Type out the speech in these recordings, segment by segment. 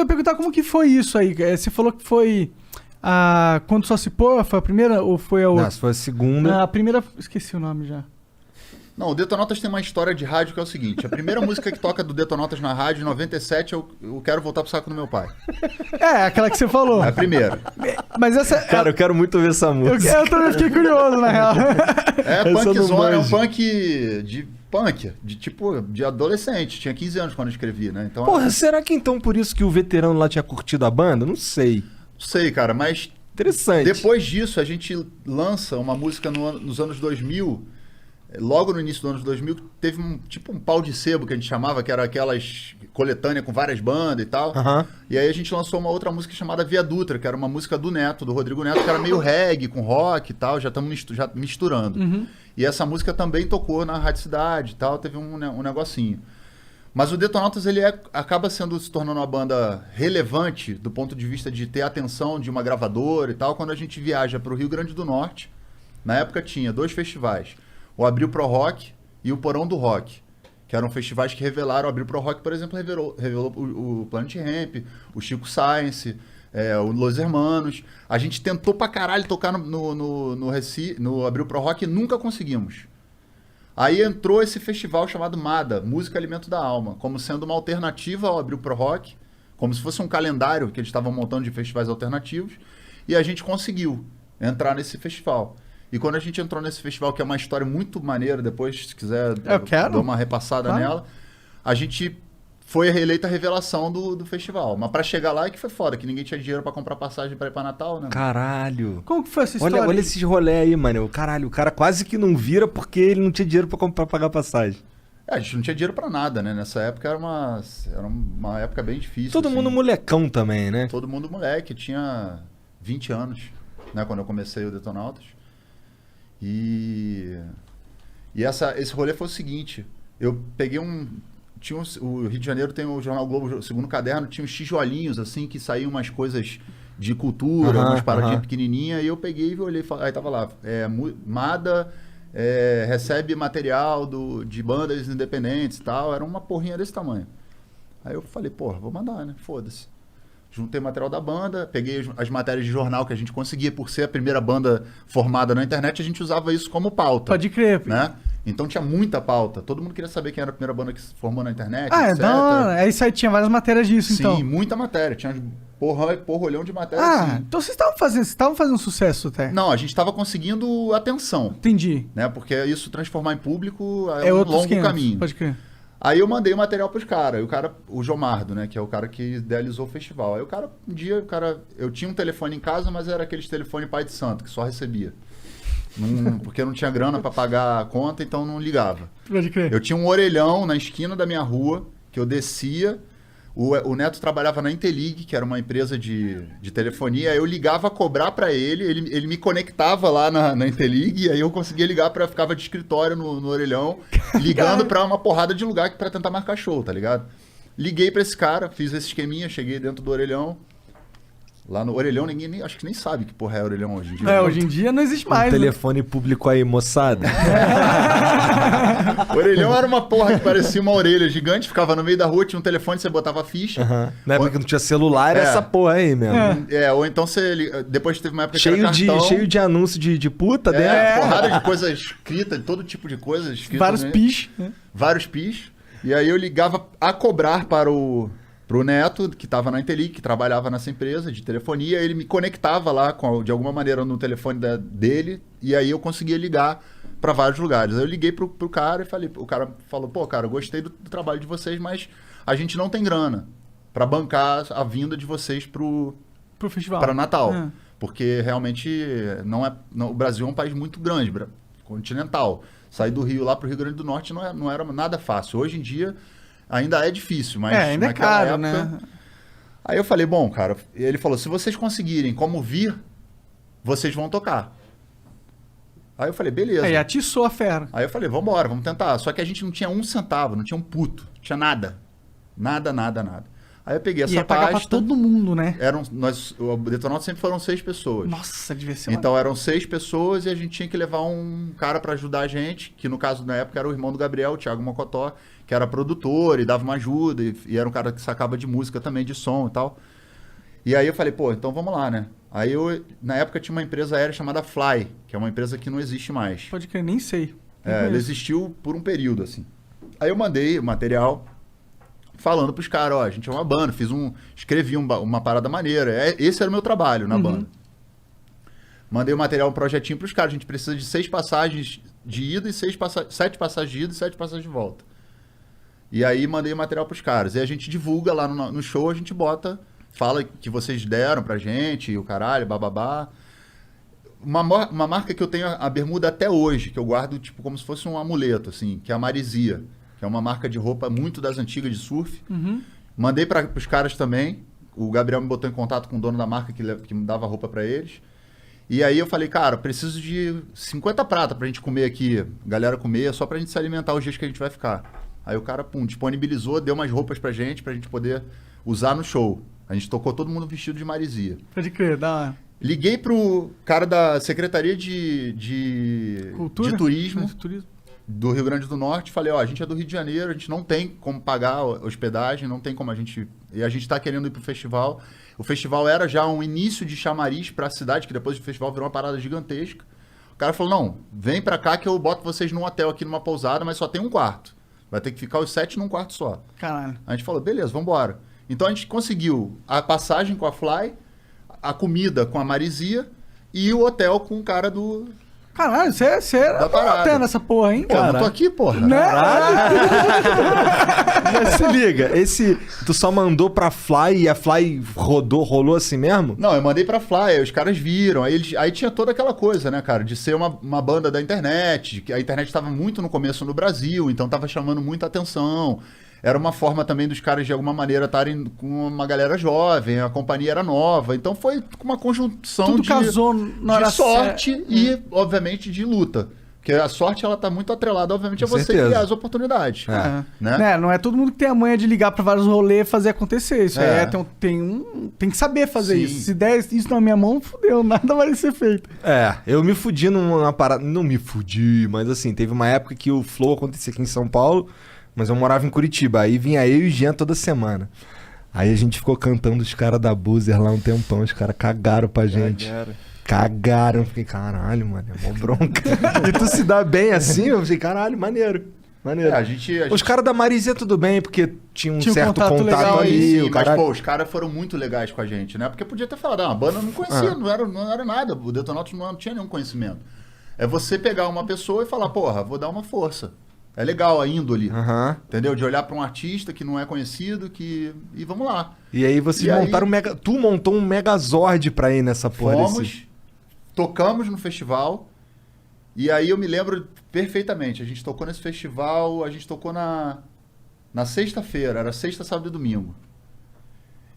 Eu ia perguntar como que foi isso aí. Você falou que foi quando só se pôr, foi a primeira ou foi a outra? Não, essa foi a segunda. A primeira, esqueci o nome já. Não, o Detonautas tem uma história de rádio que é o seguinte. A primeira música que toca do Detonautas na rádio, em 97, eu quero voltar pro saco do meu pai. Aquela que você falou. É a primeira. Mas essa... Cara, eu quero muito ver essa música. Eu também fiquei curioso, na real. Punkzona, é um punk de adolescente. Tinha 15 anos quando eu escrevi, né? Então, Porra, será que então por isso que o veterano lá tinha curtido a banda? Não sei. não sei, cara, mas Interessante. depois disso a gente lança uma música nos anos 2000, logo no início dos anos 2000, teve um pau de sebo que a gente chamava, que era aquelas coletânea com várias bandas e tal. Aham. E aí a gente lançou uma outra música chamada Via Dutra, que era uma música do Neto, do Rodrigo Neto, que era meio reggae, com rock e tal, já estamos misturando. Uhum. E essa música também tocou na Rádio Cidade e tal, teve um negocinho. Mas o Detonautas, ele acaba se tornando uma banda relevante do ponto de vista de ter a atenção de uma gravadora e tal, quando a gente viaja para o Rio Grande do Norte. Na época tinha 2 festivais, o Abril Pro Rock e o Porão do Rock, que eram festivais que revelaram. O Abril Pro Rock, por exemplo, revelou o Planet Hemp, o Chico Science, o Los Hermanos. A gente tentou pra caralho tocar no Abril Pro Rock e nunca conseguimos. Aí entrou esse festival chamado MADA, Música Alimento da Alma, como sendo uma alternativa ao Abril Pro Rock, como se fosse um calendário que eles estavam montando de festivais alternativos, e a gente conseguiu entrar nesse festival. E quando a gente entrou nesse festival, que é uma história muito maneira, depois, se quiser, dou uma repassada nela, a gente foi reeleita a revelação do festival. Mas pra chegar lá é que foi foda, que ninguém tinha dinheiro pra comprar passagem pra ir pra Natal, né? Caralho. Como que foi essa história? Olha esses rolê aí, mano. Caralho, o cara quase que não vira porque ele não tinha dinheiro pra pagar passagem. A gente não tinha dinheiro pra nada, né? Nessa época era uma época bem difícil. Todo assim. mundo molecão também, né? Todo mundo moleque. Tinha 20 anos, né? Quando eu comecei o Detonautas. E esse rolê foi o seguinte. Eu peguei o Rio de Janeiro tem o Jornal Globo, o segundo caderno, tinha uns tijolinhos, assim, que saíam umas coisas de cultura, umas paradinhas pequenininhas, e eu peguei e olhei, aí tava lá, MADA recebe material de bandas independentes e tal, era uma porrinha desse tamanho. Aí eu falei, porra, vou mandar, né? Foda-se. Juntei material da banda, peguei as matérias de jornal que a gente conseguia, por ser a primeira banda formada na internet, a gente usava isso como pauta. Pode crer. Né? Então tinha muita pauta. Todo mundo queria saber quem era a primeira banda que se formou na internet, Ah, etc. então, é isso aí, tinha várias matérias disso, então. Sim, muita matéria. Tinha porrolhão de matéria. Ah, assim. então vocês estavam fazendo sucesso até. Não, a gente estava conseguindo atenção. Entendi. Né? Porque isso transformar em público É um outros longo 500, caminho. pode crer. Aí eu mandei o material pros caras. O Jomardo, né? Que é o cara que idealizou o festival. Aí um dia, eu tinha um telefone em casa, mas era aqueles telefone pai de santo, que só recebia. Porque eu não tinha grana para pagar a conta, então não ligava. Pode crer. Eu tinha um orelhão na esquina da minha rua, que eu descia. O Neto trabalhava na Intelig, que era uma empresa de telefonia. Aí eu ligava a cobrar para ele me conectava lá na Intelig, e aí eu conseguia ligar ficava de escritório no orelhão, ligando para uma porrada de lugar para tentar marcar show, tá ligado? Liguei para esse cara, fiz esse esqueminha, cheguei dentro do orelhão. Lá no orelhão, acho que nem sabe que porra é orelhão hoje em dia. Hoje em dia não existe mais. Telefone público aí, moçada. O orelhão era uma porra que parecia uma orelha gigante, ficava no meio da rua, tinha um telefone, você botava ficha. Na época que não tinha celular, era essa porra aí mesmo. Ou então depois teve uma época que era cartão. Cheio de anúncio de puta dentro. Porrada de coisa escrita, de todo tipo de coisa escrita. Vários pis. Vários pis. E aí eu ligava a cobrar pro Neto, que estava na Intelig, que trabalhava nessa empresa de telefonia. Ele me conectava lá, de alguma maneira, no telefone dele, e aí eu conseguia ligar para vários lugares. Aí eu liguei pro cara e falei, o cara falou, pô, cara, eu gostei do trabalho de vocês, mas a gente não tem grana para bancar a vinda de vocês pro festival. Para Natal. Porque realmente o Brasil é um país muito grande, continental. Sair do Rio lá pro Rio Grande do Norte não era nada fácil. Hoje em dia ainda é difícil, mas ainda é caro, né? Aí eu falei, bom, cara, ele falou, se vocês conseguirem como vir, vocês vão tocar. Aí eu falei, beleza. Aí atiçou a fera. Aí eu falei, vamos tentar. Só que a gente não tinha um centavo, não tinha um puto, não tinha nada. Nada. Aí eu peguei essa ia pagar pasta. pra todo mundo, né? O Detonautas sempre foram 6 pessoas. Nossa, devia ser Então eram 6 pessoas e a gente tinha que levar um cara pra ajudar a gente, que no caso na época era o irmão do Gabriel, o Thiago Mocotó, que era produtor e dava uma ajuda, e era um cara que sacava de música também, de som e tal. E aí eu falei, pô, então vamos lá, né? Aí na época tinha uma empresa aérea chamada Fly, que é uma empresa que não existe mais. Pode crer, nem sei. Ela existiu por um período, assim. Aí eu mandei o material falando pros caras, ó, a gente é uma banda, escrevi uma parada maneira. Esse era o meu trabalho na banda. Mandei o material, um projetinho pros caras, a gente precisa de 6 passagens de ida e 7 passagens de ida e 7 passagens de volta. E aí mandei o material pros caras. E a gente divulga lá no show, a gente fala que vocês deram pra gente, o caralho, bababá. Uma marca que eu tenho a bermuda até hoje, que eu guardo tipo como se fosse um amuleto, assim, que é a Marisia, que é uma marca de roupa muito das antigas de surf. Mandei pros caras também. O Gabriel me botou em contato com o dono da marca que me dava roupa pra eles. E aí eu falei, cara, preciso de 50 prata pra gente comer aqui, galera comer, só pra gente se alimentar os dias que a gente vai ficar. Aí o cara, disponibilizou, deu umas roupas pra gente poder usar no show. A gente tocou todo mundo vestido de Marisia. Pode crer, dá uma... Liguei pro cara da Secretaria de Cultura? Turismo De turismo. do Rio Grande do Norte. Falei, ó, a gente é do Rio de Janeiro, a gente não tem como pagar hospedagem, não tem como a gente... E a gente tá querendo ir pro festival. O festival era já um início de chamariz pra cidade, que depois do festival virou uma parada gigantesca. O cara falou, não, vem pra cá que eu boto vocês num hotel aqui, numa pousada, mas só tem um quarto. Vai ter que ficar os 7 num quarto só. Caralho. A gente falou, beleza, vambora. Então a gente conseguiu a passagem com a Fly, a comida com a Marisia e o hotel com o cara do... Caralho, você era até nessa porra, hein? Pô, eu não tô aqui, porra. Né? Mas se liga, tu só mandou pra Fly e a Fly rolou assim mesmo? Não, eu mandei pra Fly, aí os caras viram, aí tinha toda aquela coisa, né, cara, de ser uma banda da internet, que a internet estava muito no começo no Brasil, então tava chamando muita atenção. Era uma forma também dos caras, de alguma maneira, estarem com uma galera jovem, a companhia era nova. Então foi uma conjunção Tudo casou na hora sorte e, obviamente, de luta. Porque a sorte, ela tá muito atrelada, obviamente, a você criar as oportunidades. Né? Não é todo mundo que tem a manha de ligar pra vários rolês e fazer acontecer. Isso tem que saber fazer isso. Se der isso na minha mão, fudeu, nada vai ser feito. Eu me fudi numa parada... Não me fudi, mas assim, teve uma época que o Flow acontecia aqui em São Paulo... Mas eu morava em Curitiba, aí vinha eu e o Jean toda semana. Aí a gente ficou cantando os caras da Boozer lá um tempão, os caras cagaram pra gente. Cagaram. Eu fiquei, caralho, mano, é mó bronca. E tu se dá bem assim? Eu fiquei, caralho, maneiro. Os caras da Marisia tudo bem, porque tinha um certo contato ali. Sim, mas, pô, os caras foram muito legais com a gente, né? Porque podia ter falado, a banda eu não conhecia, não era nada. O Detonautas não tinha nenhum conhecimento. É você pegar uma pessoa e falar, porra, vou dar uma força. É legal a índole, entendeu? De olhar pra um artista que não é conhecido, e vamos lá. E aí vocês montaram Tu montou um Megazord pra ir nessa porra. Tocamos no festival, e aí eu me lembro perfeitamente. A gente tocou nesse festival, a gente tocou na sexta-feira, era sexta, sábado e domingo.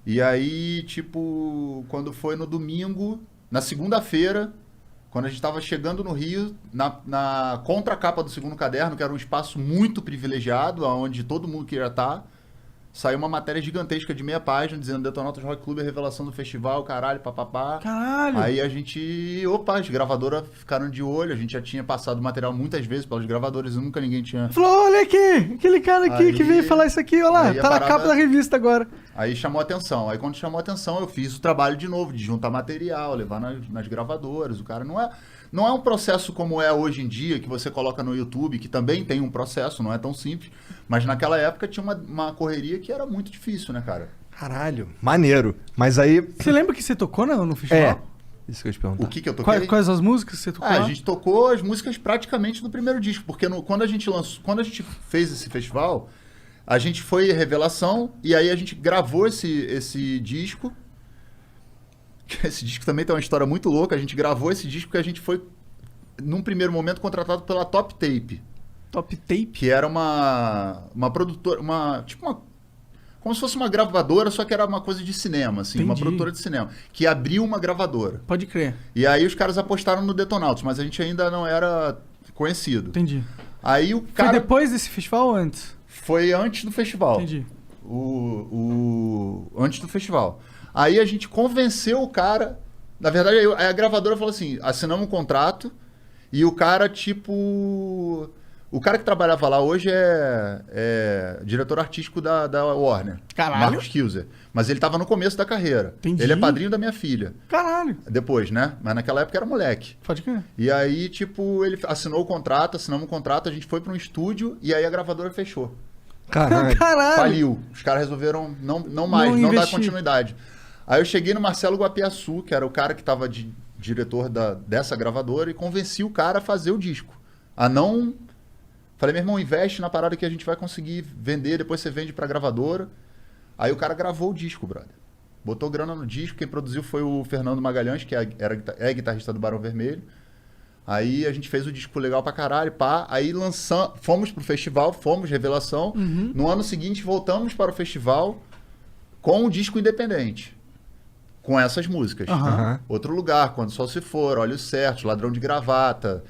E aí, tipo, quando foi no domingo, na segunda-feira... Quando a gente estava chegando no Rio, na contracapa do segundo caderno, que era um espaço muito privilegiado, onde todo mundo queria estar, saiu uma matéria gigantesca de meia página, dizendo Detonautas Rock Club é a revelação do festival, caralho, papapá. Caralho! Aí a gente... as gravadoras ficaram de olho, a gente já tinha passado o material muitas vezes pelas gravadoras e nunca ninguém tinha... Falou, olha aqui, aquele cara aqui que veio falar isso aqui, olha lá, tá na capa da revista agora. Aí chamou atenção. Aí quando chamou atenção, eu fiz o trabalho de novo, de juntar material, levar nas gravadoras. O cara não é um processo como é hoje em dia, que você coloca no YouTube, que também tem um processo, não é tão simples. Mas naquela época tinha uma correria que era muito difícil, né, cara? Caralho, maneiro. Mas aí... Você lembra que você tocou no festival? Isso que eu ia te perguntar. O que eu toquei? Quais as músicas que você tocou? A gente tocou as músicas praticamente do primeiro disco, porque quando a gente fez esse festival... A gente foi revelação e aí a gente gravou esse disco. Esse disco também tem uma história muito louca. A gente gravou esse disco porque a gente foi, num primeiro momento, contratado pela Top Tape. Top Tape? Que era uma produtora, como se fosse uma gravadora, só que era uma coisa de cinema, assim, uma produtora de cinema, que abriu uma gravadora. Pode crer. E aí os caras apostaram no Detonautas, mas a gente ainda não era conhecido. Entendi. Aí o cara... Foi depois desse festival ou antes? Foi antes do festial. Entendi. antes do festival. Aí a gente convenceu o cara. Na verdade, aí a gravadora falou assim: assinamos um contrato e o cara, tipo. O cara que trabalhava lá hoje é diretor artístico da Warner. Caralho. Marcos Kilzer. Mas ele tava no começo da carreira. Entendi. Ele é padrinho da minha filha. Caralho. Depois, né? Mas naquela época era moleque. Pode crer. E aí, tipo, ele assinou o contrato, assinamos um contrato, a gente foi para um estúdio e aí a gravadora fechou. Caralho. Caralho. Faliu. Os caras resolveram não dar investir. continuidade. Aí eu cheguei no Marcelo Guapiaçu, que era o cara que tava de diretor dessa gravadora, e convenci o cara a fazer o disco. A não... Falei, meu irmão, investe na parada que a gente vai conseguir vender, depois você vende pra gravadora. Aí o cara gravou o disco, brother. Botou grana no disco, quem produziu foi o Fernando Magalhães, que é guitarrista do Barão Vermelho. Aí a gente fez o disco legal pra caralho, pá. Aí fomos pro festival, fomos, Revelação. Uhum. No ano seguinte, voltamos para o festival com o disco independente. Com essas músicas. Aham. Outro Lugar, Quando o Sol Se For, Olhos Certos, Ladrão de Gravata.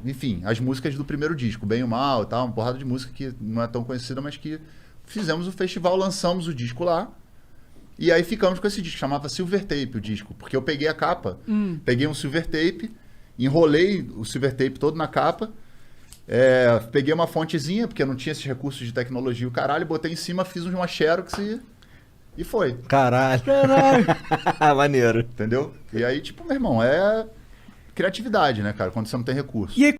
Enfim, as músicas do primeiro disco, Bem e o Mal e tal, uma porrada de música que não é tão conhecida, mas que fizemos o festival, lançamos o disco lá. E aí ficamos com esse disco, chamava Silver Tape o disco, porque eu peguei a capa, peguei um Silver Tape, enrolei o Silver Tape todo na capa, peguei uma fontezinha, porque não tinha esses recursos de tecnologia, o caralho, botei em cima, fiz uma Xerox e foi. Caralho. Maneiro. Entendeu? E aí, tipo, meu irmão, é criatividade, né, cara, quando você não tem recurso. E aí,